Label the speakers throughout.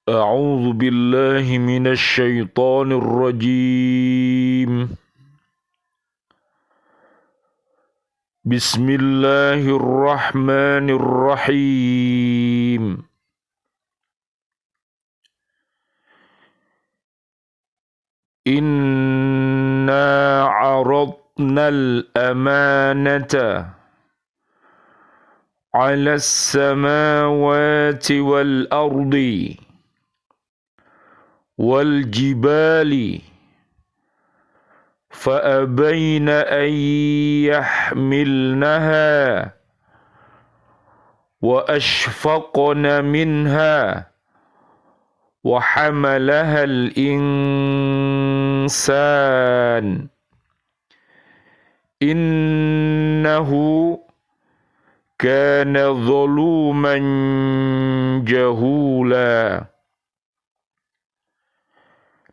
Speaker 1: أعوذ بالله من الشيطان الرجيم. بسم الله الرحمن الرحيم. إنا عرضنا الأمانة على السماوات والأرض والجبال فأبين أن يحملنها وأشفقن منها وحملها الإنسان إنه كان ظلوما جهولا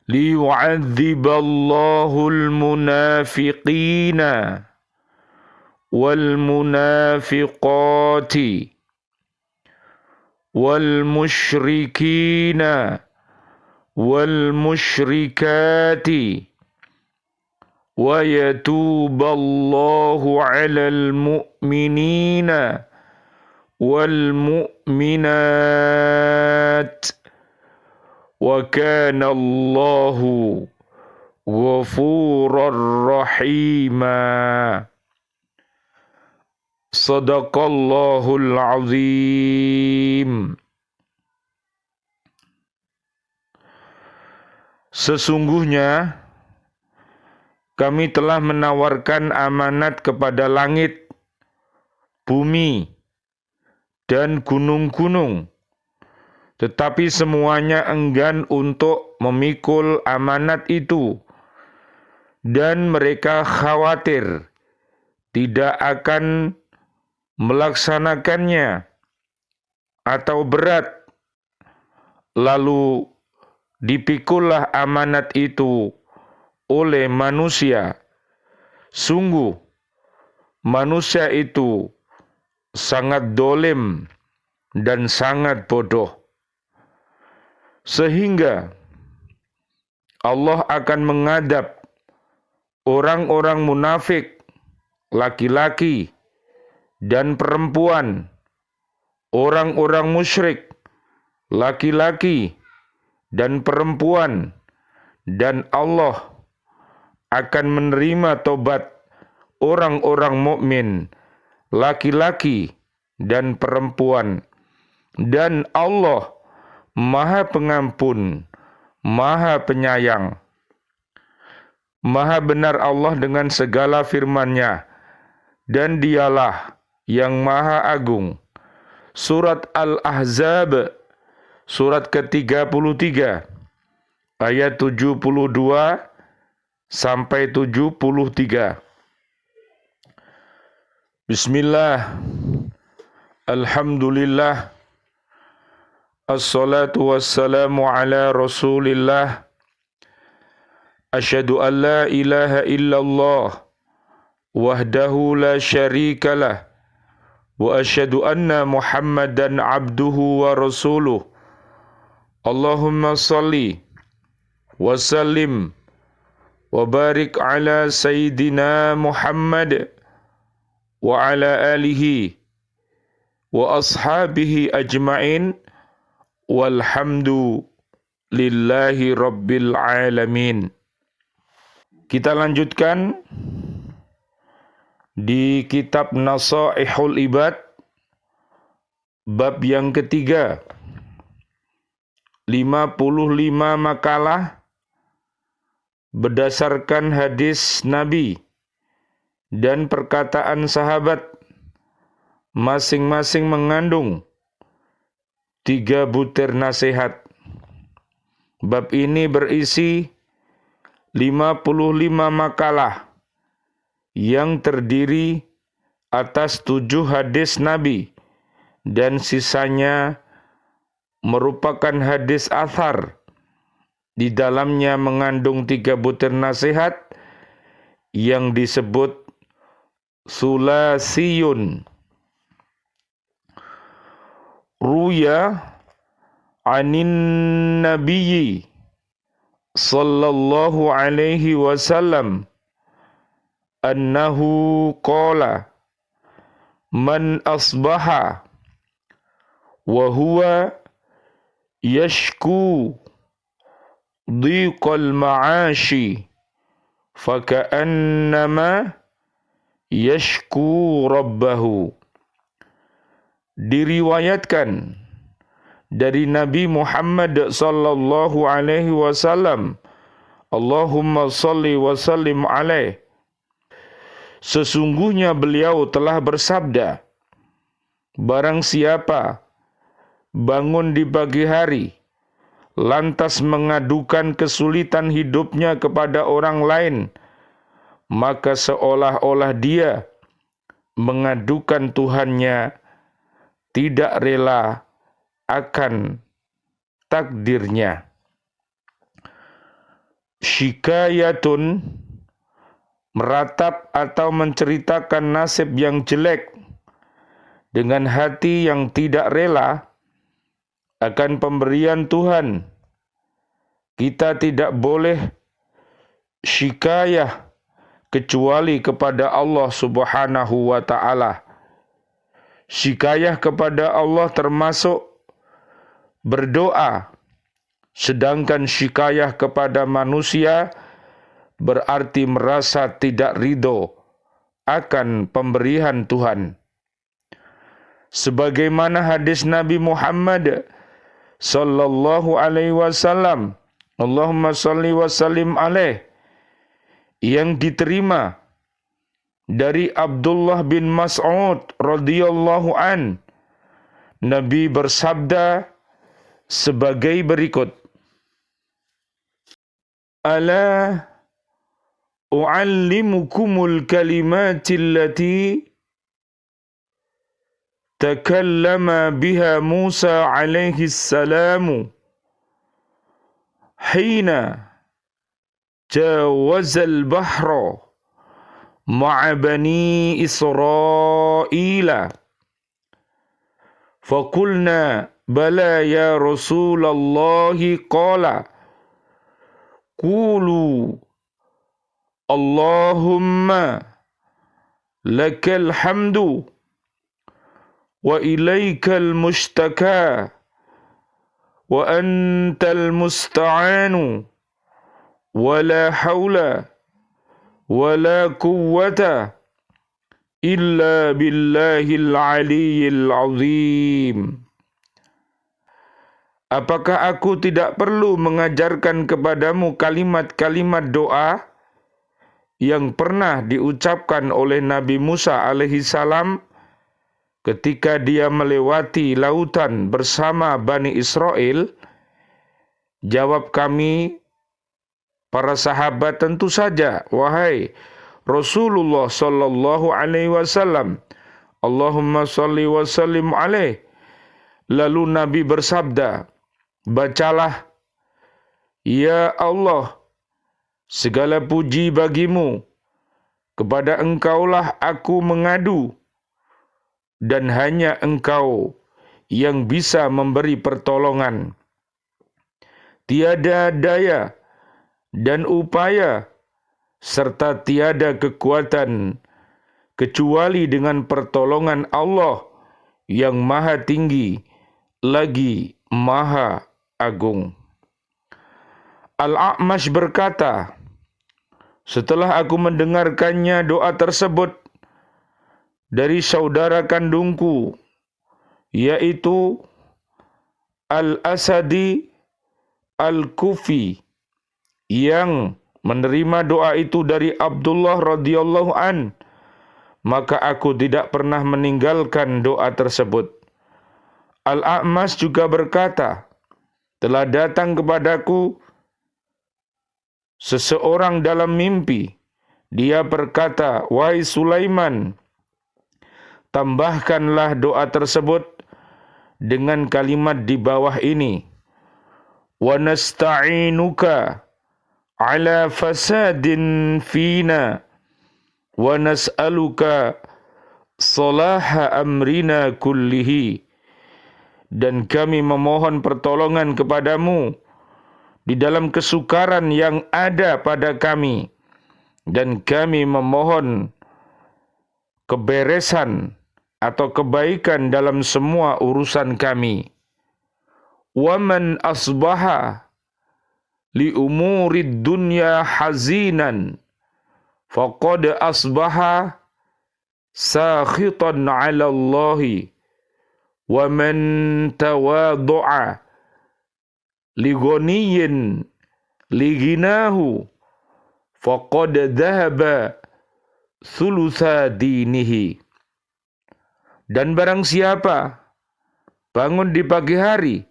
Speaker 1: ليعذب الله المنافقين والمنافقات والمشركين والمشركات ويتوب الله على المؤمنين والمؤمنات وكان الله غفورا رحيما. Sadaqallahul azim. Sesungguhnya kami telah menawarkan amanat kepada langit, bumi, dan gunung-gunung, tetapi semuanya enggan untuk memikul amanat itu, dan mereka khawatir tidak akan melaksanakannya atau berat. Lalu dipikullah amanat itu oleh manusia. Sungguh manusia itu sangat dolim dan sangat bodoh. Sehingga Allah akan mengadab orang-orang munafik, laki-laki dan perempuan, orang-orang musyrik, laki-laki dan perempuan, dan Allah akan menerima tobat orang-orang mukmin, laki-laki dan perempuan, dan Allah Maha Pengampun, Maha Penyayang. Maha benar Allah dengan segala firman-Nya, dan Dialah yang Maha Agung. Surat Al-Ahzab, surat ke-33, ayat 72 sampai 73. Bismillah, alhamdulillah, assalatu wassalamu ala rasulillah, asyhadu an la ilaha illallah wahdahu la syarikalah, wa asyhadu anna muhammadan abduhu wa rasuluh. Allahumma salli wa sallim wa barik ala sayyidina Muhammad wa ala alihi wa ashabihi ajma'in walhamdu lillahi rabbil alamin. Kita lanjutkan di kitab Nasaihul Ibad, bab yang ketiga, 55 makalah berdasarkan hadis Nabi dan perkataan sahabat, masing-masing mengandung 3 butir nasihat. Bab ini berisi 55 makalah yang terdiri atas 7 hadis Nabi dan sisanya merupakan hadis athar. Di dalamnya mengandung 3 butir nasihat yang disebut sulasiyun. Ruya anin nabiyyi sallallahu alaihi wasallam annahu qala man asbaha wa huwa yashku dhiqal ma'ashi faka'annama yashku rabbahu. Diriwayatkan dari Nabi Muhammad sallallahu alaihi wasallam, Allahumma salli wa sallim alaih, sesungguhnya beliau telah bersabda, barang siapa bangun di pagi hari lantas mengadukan kesulitan hidupnya kepada orang lain, maka seolah-olah dia mengadukan Tuhannya tidak rela akan takdirnya. Syikayatun, meratap atau menceritakan nasib yang jelek dengan hati yang tidak rela akan pemberian Tuhan. Kita tidak boleh syikayah kecuali kepada Allah Subhanahu wa ta'ala. Syikayah kepada Allah termasuk berdoa, sedangkan syikayah kepada manusia berarti merasa tidak ridho akan pemberian Tuhan. Sebagaimana hadis Nabi Muhammad sallallahu alaihi wasallam, Allahumma salli wa sallim alaih, yang diterima dari Abdullah bin Mas'ud radhiyallahu an, Nabi bersabda sebagai berikut, ala u'allimukumul kalimatil lati takallama biha Musa alaihi salamu hina jawazal bahra ma'a bani Israila. Faqulna bala ya Rasulullah, qala qulu Allahumma lakal hamdu wa ilaikal mushtaka wa antal musta'anu wa la hawla wala quwwata illa billahil aliyyil azim. Apakah aku tidak perlu mengajarkan kepadamu kalimat-kalimat doa yang pernah diucapkan oleh Nabi Musa alaihi salam ketika dia melewati lautan bersama Bani Israel? Jawab kami, para sahabat, tentu saja, wahai Rasulullah sallallahu alaihi wasallam. Allahumma salli wa sallim alaih. Lalu Nabi bersabda, bacalah, ya Allah, segala puji bagimu, kepada Engkaulah aku mengadu, dan hanya Engkau yang bisa memberi pertolongan. Tiada daya dan upaya serta tiada kekuatan kecuali dengan pertolongan Allah yang maha tinggi lagi maha agung. Al-A'mash berkata, setelah aku mendengarkannya doa tersebut dari saudara kandungku, yaitu Al-Asadi Al-Kufi, yang menerima doa itu dari Abdullah radhiyallahu an, maka aku tidak pernah meninggalkan doa tersebut. Al-A'mash juga berkata, telah datang kepadaku seseorang dalam mimpi. Dia berkata, wahai Sulaiman, tambahkanlah doa tersebut dengan kalimat di bawah ini. Wa nasta'inuka ala fasadin fina wa nas'aluka salaha amrina kullihi. dan kami memohon pertolongan kepadamu di dalam kesukaran yang ada pada kami, dan kami memohon keberesan atau kebaikan dalam semua urusan kami. Wa man asbaha li umurid dunya hazinan faqad asbaha sakhitan 'ala Allahi, wa man tawaddu'a li ghaniyin li ghinahu faqad dhahaba thulutha dinihi. Dan barang siapa bangun di pagi hari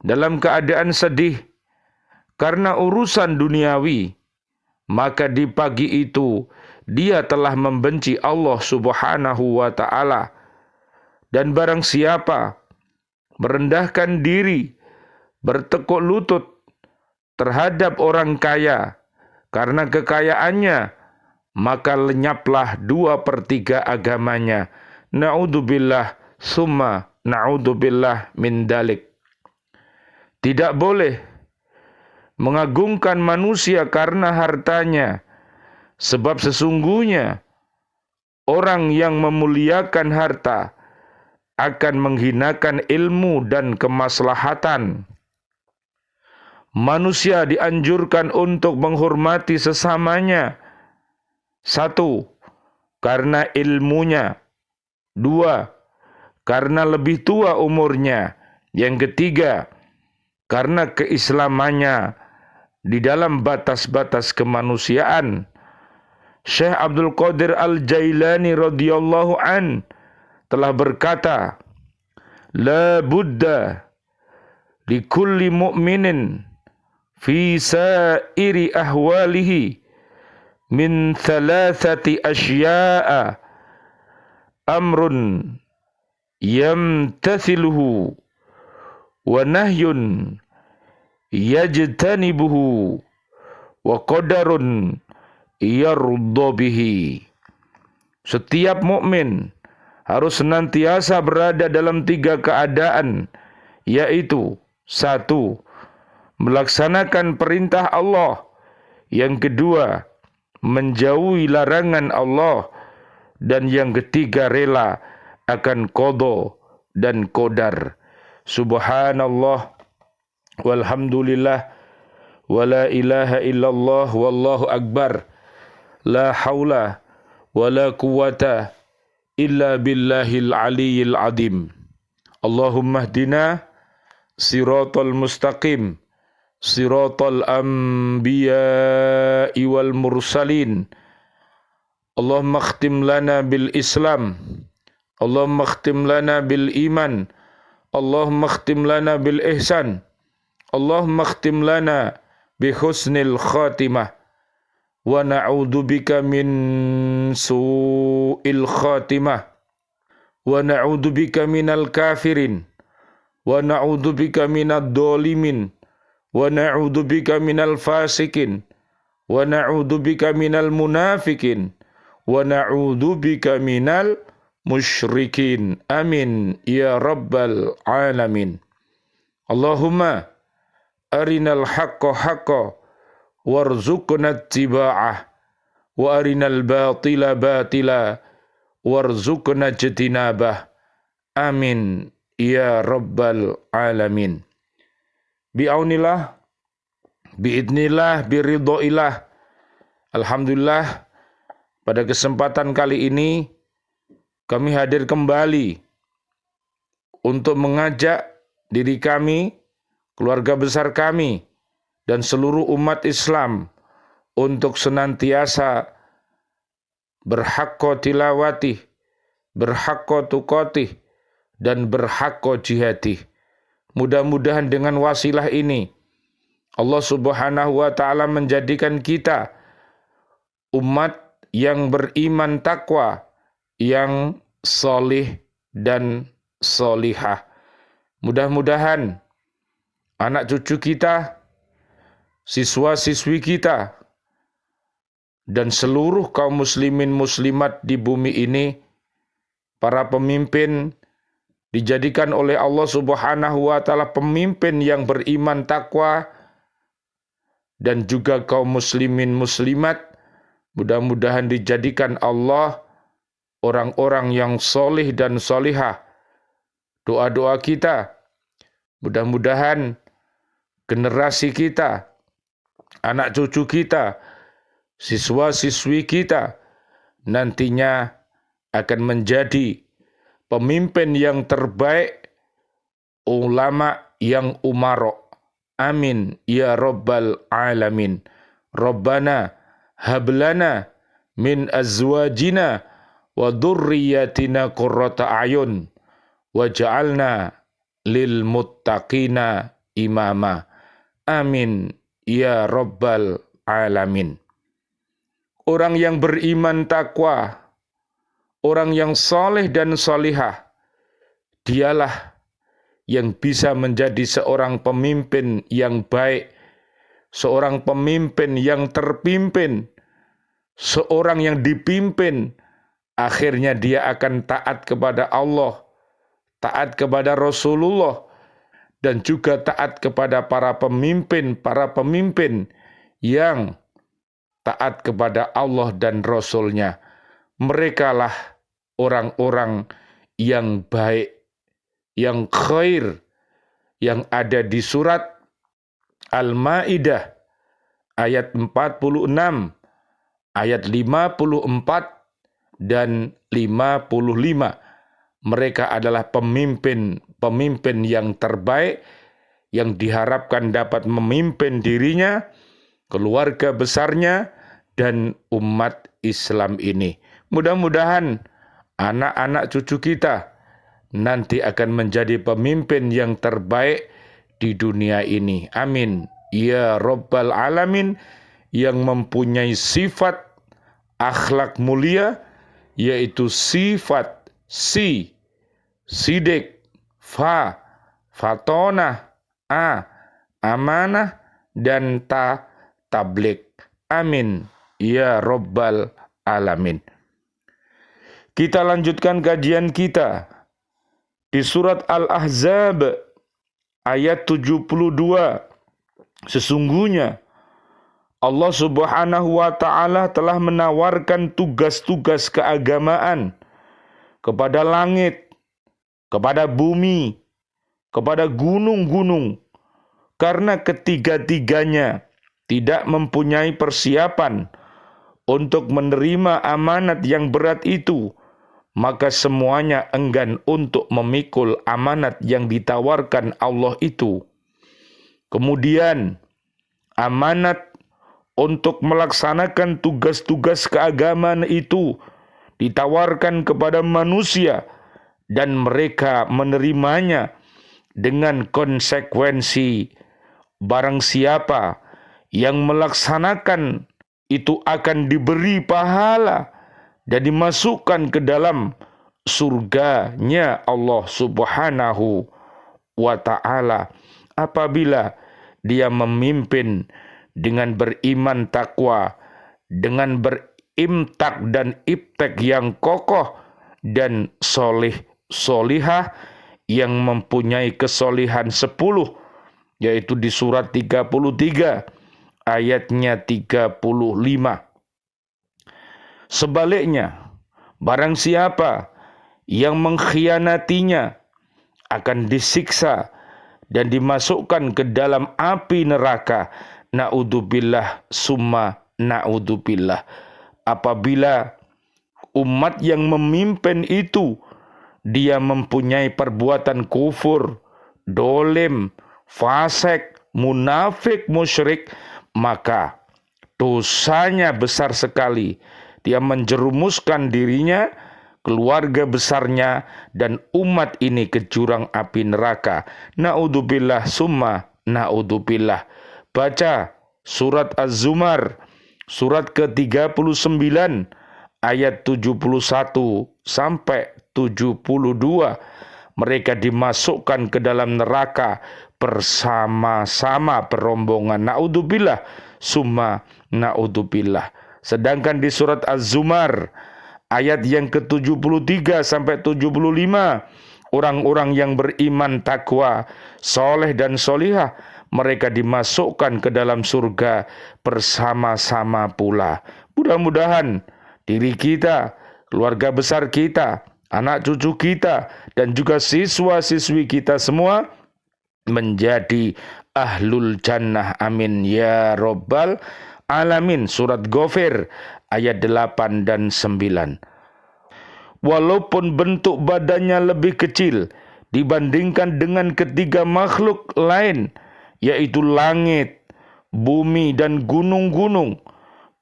Speaker 1: dalam keadaan sedih karena urusan duniawi, maka di pagi itu dia telah membenci Allah Subhanahu wa ta'ala. Dan barang siapa merendahkan diri, bertekuk lutut terhadap orang kaya karena kekayaannya, maka lenyaplah 2/3 agamanya. Na'udzubillah summa na'udzubillah min dalik. Tidak boleh mengagungkan manusia karena hartanya, sebab sesungguhnya orang yang memuliakan harta akan menghinakan ilmu dan kemaslahatan. Manusia dianjurkan untuk menghormati sesamanya. 1, karena ilmunya. 2, karena lebih tua umurnya. Yang ketiga, karena keislamannya di dalam batas-batas kemanusiaan. Syekh Abdul Qadir Al-Jailani radhiyallahu an telah berkata, la budda li kulli mu'minin fi sa'iri ahwalihi min thalathati asya'a amrun yamtathiluhu wa nahyun yajtanibuhu wa qadarun yaruddu bihi. Setiap mukmin harus senantiasa berada dalam 3 keadaan, yaitu 1, melaksanakan perintah Allah. Yang kedua, menjauhi larangan Allah. Dan yang ketiga, rela akan qada dan qadar. Subhanallah walhamdulillah wa la ilaha illallah wallahu akbar. La haula wa la quwata illa billahil aliyyil azim. Allahumma hdina siratal mustaqim, siratal anbiya'i wal mursalin. Allahumma khtim lana bil Islam, Allahumma khtim lana bil iman, Allahumma khtim lana bil ihsan, Allahumma khtim lana bi husnil khatimah, wa na'udzubika min su'il khatimah, wa na'udzubika minal kafirin, wa na'udzubika minad dhalimin, wa na'udzubika minal fasikin, wa na'udzubika minal munafikin, wa na'udzubika minal musyrikin. Amin ya rabbal alamin. Allahumma arinal haqqa haqqa warzuqna ittiba'ah, wa arinal batila batila warzuqna ijtinabah. Amin ya rabbal alamin. Bi'aunillah, biidnillah, biridhoillah. Alhamdulillah, pada kesempatan kali ini kami hadir kembali untuk mengajak diri kami, keluarga besar kami, dan seluruh umat Islam untuk senantiasa berhaqqa tilawatih, berhaqqa tuqatih, dan berhaqqa jihadih. Mudah-mudahan dengan wasilah ini Allah Subhanahu wa ta'ala menjadikan kita umat yang beriman takwa, yang solih dan solihah. Mudah-mudahan anak cucu kita, siswa-siswi kita, dan seluruh kaum muslimin muslimat di bumi ini, para pemimpin dijadikan oleh Allah Subhanahu wa taala pemimpin yang beriman takwa, dan juga kaum muslimin muslimat, mudah-mudahan dijadikan Allah orang-orang yang solih dan solihah. Doa-doa kita, mudah-mudahan generasi kita, anak cucu kita, siswa-siswi kita nantinya akan menjadi pemimpin yang terbaik, ulama yang umaro. Amin ya rabbal alamin. Rabbana hablana min azwajina wa dhurriyyatina qurrata a'yun waj'alna lil muttaqina imama. Amin ya rabbal alamin. Orang yang beriman takwa, orang yang soleh dan solihah, dialah yang bisa menjadi seorang pemimpin yang baik, seorang pemimpin yang terpimpin, seorang yang dipimpin. Akhirnya dia akan taat kepada Allah, taat kepada Rasulullah, dan juga taat kepada para pemimpin yang taat kepada Allah dan Rasul-Nya. Merekalah orang-orang yang baik, yang khair, yang ada di surat Al-Maidah ayat 46, ayat 54 dan 55. Mereka adalah pemimpin yang terbaik, yang diharapkan dapat memimpin dirinya, keluarga besarnya, dan umat Islam ini. Mudah-mudahan anak-anak cucu kita nanti akan menjadi pemimpin yang terbaik di dunia ini. Amin ya rabbal alamin. Yang mempunyai sifat akhlak mulia, yaitu sifat sidik, fatonah, amanah, dan tabligh. Amin ya rabbal alamin. Kita lanjutkan kajian kita di surat Al-Ahzab ayat 72. Sesungguhnya Allah Subhanahu wa ta'ala telah menawarkan tugas-tugas keagamaan kepada langit, kepada bumi, kepada gunung-gunung, karena ketiga-tiganya tidak mempunyai persiapan untuk menerima amanat yang berat itu, maka semuanya enggan untuk memikul amanat yang ditawarkan Allah itu. Kemudian amanat untuk melaksanakan tugas-tugas keagamaan itu ditawarkan kepada manusia, dan mereka menerimanya dengan konsekuensi. Barang siapa yang melaksanakan itu akan diberi pahala dan dimasukkan ke dalam surganya Allah Subhanahu wa ta'ala apabila dia memimpin dengan beriman takwa, dengan berimtak dan iptek yang kokoh dan solihah, yang mempunyai kesolihan 10, yaitu di surat 33 ayatnya 35. Sebaliknya, barang siapa yang mengkhianatinya akan disiksa dan dimasukkan ke dalam api neraka. Na'udzubillah summa na'udzubillah. Apabila umat yang memimpin itu dia mempunyai perbuatan kufur, dolim, fasik, munafik, musyrik, maka dosanya besar sekali. Dia menjerumuskan dirinya, keluarga besarnya, dan umat ini ke jurang api neraka. Na'udzubillah summa na'udzubillah. Baca surat Az-Zumar, surat ke-39, ayat 71 sampai 72. Mereka dimasukkan ke dalam neraka bersama-sama berombongan. Na'udzubillah summa na'udzubillah. Sedangkan di surat Az-Zumar ayat yang ke-73 sampai 75, Orang-orang yang beriman, takwa, soleh dan solihah, mereka dimasukkan ke dalam surga bersama-sama pula. Mudah-mudahan diri kita, keluarga besar kita, anak cucu kita, dan juga siswa-siswi kita semua menjadi ahlul jannah. Amin ya robbal alamin. Surat Ghafir ayat 8 dan 9. Walaupun bentuk badannya lebih kecil dibandingkan dengan ketiga makhluk lain, yaitu langit, bumi, dan gunung-gunung,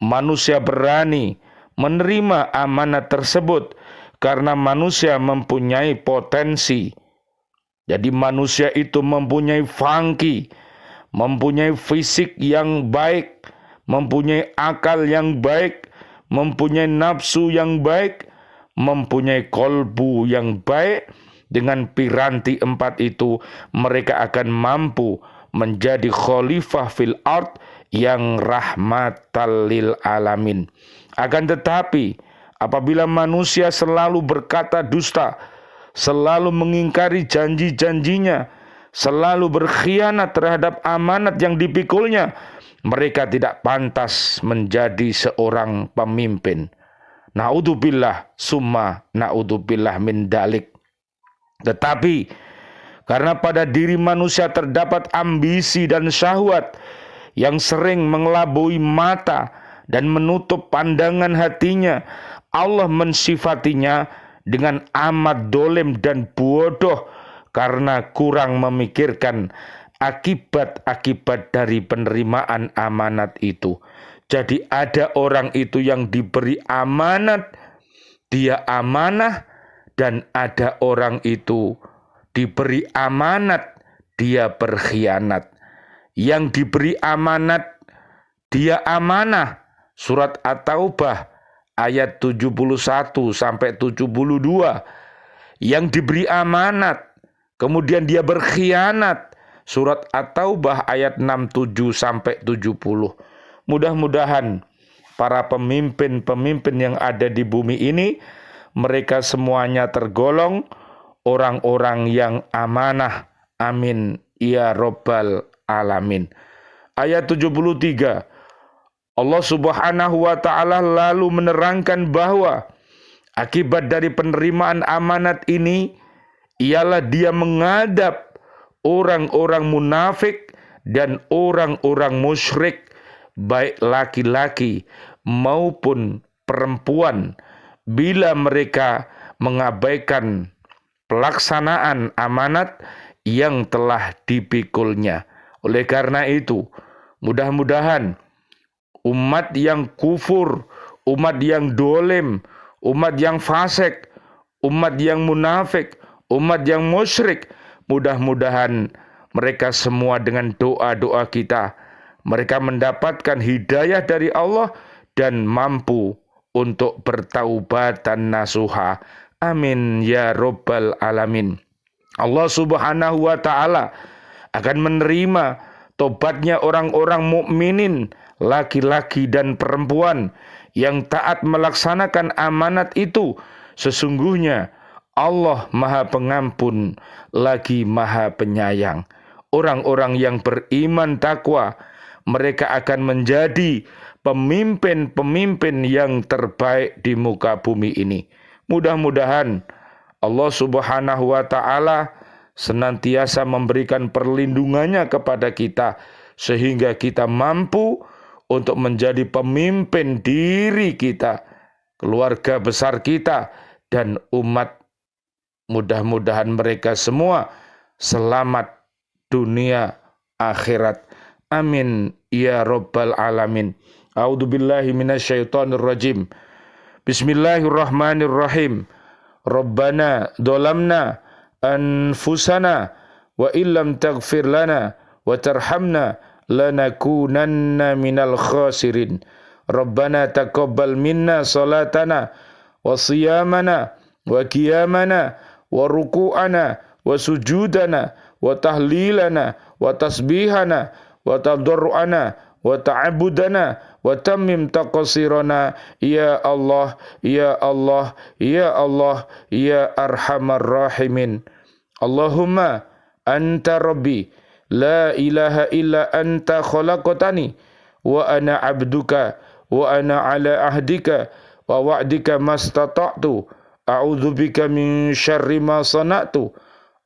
Speaker 1: manusia berani menerima amanat tersebut karena manusia mempunyai potensi. Jadi manusia itu mempunyai fungsi, mempunyai fisik yang baik, mempunyai akal yang baik, mempunyai nafsu yang baik, mempunyai kolbu yang baik. Dengan piranti 4 itu mereka akan mampu menjadi khalifah fil ard yang rahmatan lil alamin. Akan tetapi apabila manusia selalu berkata dusta, selalu mengingkari janji-janjinya, selalu berkhianat terhadap amanat yang dipikulnya, mereka tidak pantas menjadi seorang pemimpin. Na'udzubillah summa na'udzubillah min dalik. Tetapi karena pada diri manusia terdapat ambisi dan syahwat yang sering mengelabui mata dan menutup pandangan hatinya, Allah mensifatinya dengan amat dolim dan bodoh karena kurang memikirkan akibat-akibat dari penerimaan amanat itu. Jadi ada orang itu yang diberi amanat, dia amanah, dan ada orang itu diberi amanat, dia berkhianat. Yang diberi amanat, dia amanah. Surat At-Taubah ayat 71 sampai 72. Yang diberi amanat, kemudian dia berkhianat. Surat At-Taubah ayat 67 sampai 70. Mudah-mudahan para pemimpin-pemimpin yang ada di bumi ini, mereka semuanya tergolong orang-orang yang amanah. Amin ya robbal alamin. Ayat 73. Allah subhanahu wa ta'ala lalu menerangkan bahwa akibat dari penerimaan amanat ini ialah dia mengadab orang-orang munafik dan orang-orang musyrik, baik laki-laki maupun perempuan, bila mereka mengabaikan pelaksanaan amanat yang telah dipikulnya. Oleh karena itu, mudah-mudahan umat yang kufur, umat yang dolim, umat yang fasik, umat yang munafik, umat yang musyrik, mudah-mudahan mereka semua dengan doa-doa kita, mereka mendapatkan hidayah dari Allah dan mampu untuk bertaubatan nasuha. Amin ya robbal alamin. Allah subhanahu wa ta'ala akan menerima tobatnya orang-orang mukminin, laki-laki dan perempuan yang taat melaksanakan amanat itu. Sesungguhnya Allah Maha Pengampun lagi Maha Penyayang. Orang-orang yang beriman takwa, mereka akan menjadi pemimpin-pemimpin yang terbaik di muka bumi ini. Mudah-mudahan Allah subhanahu wa ta'ala senantiasa memberikan perlindungannya kepada kita, sehingga kita mampu untuk menjadi pemimpin diri kita, keluarga besar kita, dan umat. Mudah-mudahan mereka semua selamat dunia akhirat. Amin ya robbal alamin. A'udzubillahi minasyaitonir rajim. Bismillahirrahmanirrahim. Rabbana dolamna anfusana wa illam taghfir lana wa tarhamna lanakunanna minal khasirin. Rabbana taqabbal minna salatana wa siyamana wa qiyamana wa ruku'ana wa sujudana wa tahlilana wa tasbihana wa tadarru'ana wa ta'abudana wa tammim taqsirana ya Allah ya Allah ya Allah ya arhamar rahimin. Allahumma anta rabbi la ilaha illa anta khalaqtani wa ana abduka wa ana ala ahdika wa wa'dika mastata'tu a'udzubika min syarri ma sana'tu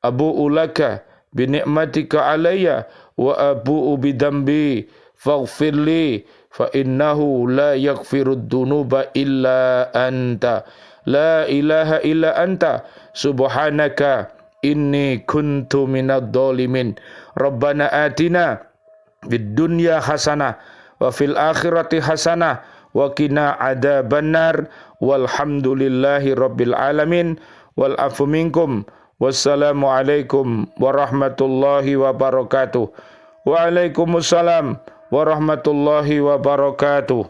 Speaker 1: abu'u laka bi ni'matika alayya wa abu'u bi dambi faghfirli fa innahu la yaghfirud dunuba illa anta la ilaha illa anta subhanaka inni kuntu minadh dhalimin rabbana atina fid dunya hasanah wa fil akhirati hasanah wa qina adzabannar walhamdulillahi rabbil alamin wal afu minkum wassalamu alaikum warahmatullahi wabarakatuh. Waalaikumsalam warahmatullahi wabarakatuh.